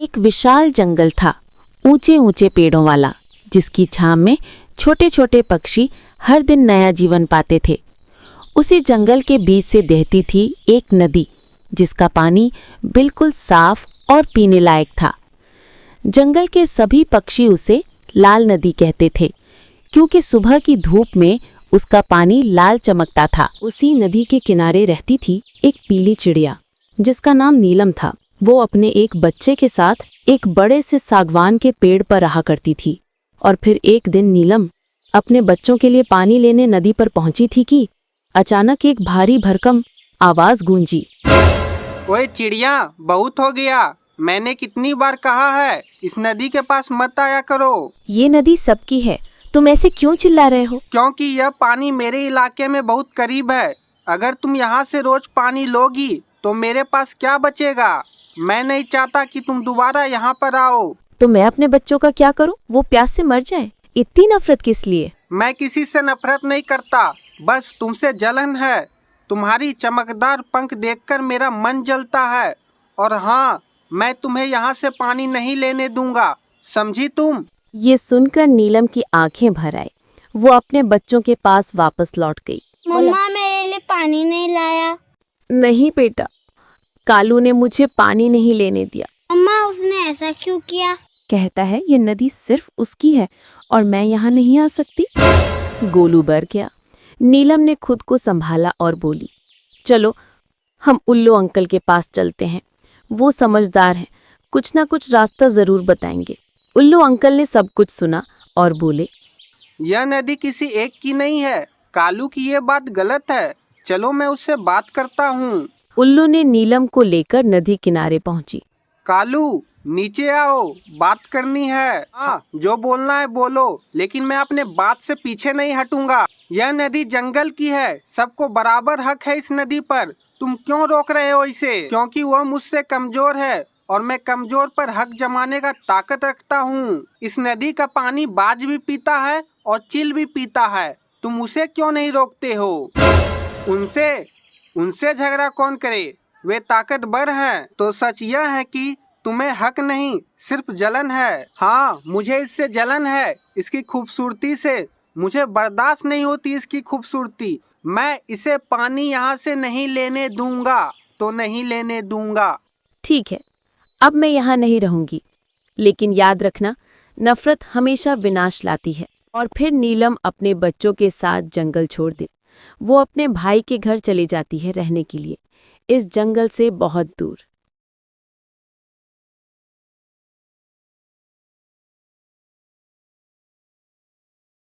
एक विशाल जंगल था, ऊंचे ऊंचे पेड़ों वाला, जिसकी छांव में छोटे छोटे पक्षी हर दिन नया जीवन पाते थे। उसी जंगल के बीच से बहती थी एक नदी, जिसका पानी बिल्कुल साफ और पीने लायक था। जंगल के सभी पक्षी उसे लाल नदी कहते थे, क्योंकि सुबह की धूप में उसका पानी लाल चमकता था। उसी नदी के किनारे रहती थी एक पीली चिड़िया, जिसका नाम नीलम था। वो अपने एक बच्चे के साथ एक बड़े से सागवान के पेड़ पर रहा करती थी। और फिर एक दिन नीलम अपने बच्चों के लिए पानी लेने नदी पर पहुंची थी कि अचानक एक भारी भरकम आवाज गूंजी। ओए चिड़िया, बहुत हो गया। मैंने कितनी बार कहा है इस नदी के पास मत आया करो। ये नदी सबकी है, तुम ऐसे क्यों चिल्ला रहे हो? क्योंकि यह पानी मेरे इलाके में बहुत करीब है। अगर तुम यहाँ से रोज पानी लोगी तो मेरे पास क्या बचेगा। मैं नहीं चाहता कि तुम दोबारा यहाँ पर आओ। तो मैं अपने बच्चों का क्या करूं? वो प्यास से मर जाएं। इतनी नफरत किस लिए? मैं किसी से नफरत नहीं करता, बस तुमसे जलन है। तुम्हारी चमकदार पंख देखकर मेरा मन जलता है। और हाँ, मैं तुम्हें यहाँ से पानी नहीं लेने दूंगा, समझी तुम? ये सुनकर नीलम की आंखें भर आई। वो अपने बच्चों के पास वापस लौट गई। मम्मा मेरे लिए पानी नहीं लाया। नहीं बेटा, कालू ने मुझे पानी नहीं लेने दिया। मम्मा उसने ऐसा क्यों किया? कहता है ये नदी सिर्फ उसकी है और मैं यहाँ नहीं आ सकती। गोलू डर गया। नीलम ने खुद को संभाला और बोली, चलो हम उल्लू अंकल के पास चलते हैं। वो समझदार हैं, कुछ ना कुछ रास्ता जरूर बताएंगे। उल्लू अंकल ने सब कुछ सुना और बोले, यह नदी किसी एक की नहीं है। कालू की ये बात गलत है। चलो मैं उससे बात करता हूँ। उल्लू ने नीलम को लेकर नदी किनारे पहुंची। कालू, नीचे आओ, बात करनी है। हाँ, जो बोलना है बोलो, लेकिन मैं अपने बात से पीछे नहीं हटूंगा। यह नदी जंगल की है, सबको बराबर हक है इस नदी पर। तुम क्यों रोक रहे हो इसे? क्योंकि वह मुझसे कमजोर है और मैं कमजोर पर हक जमाने का ताकत रखता हूँ। इस नदी का पानी बाज भी पीता है और चील भी पीता है। तुम उसे क्यों नहीं रोकते हो? उनसे झगड़ा कौन करे? वे ताकतवर हैं। तो सच यह है कि तुम्हें हक नहीं, सिर्फ जलन है। हाँ, मुझे इससे जलन है, इसकी खूबसूरती से। मुझे बर्दाश्त नहीं होती इसकी खूबसूरती। मैं इसे पानी यहाँ से नहीं लेने दूंगा, तो नहीं लेने दूंगा। ठीक है, अब मैं यहाँ नहीं रहूंगी, लेकिन याद रखना, नफरत हमेशा विनाश लाती है। और फिर नीलम अपने बच्चों के साथ जंगल छोड़ दे। वो अपने भाई के घर चली जाती है रहने के लिए, इस जंगल से बहुत दूर।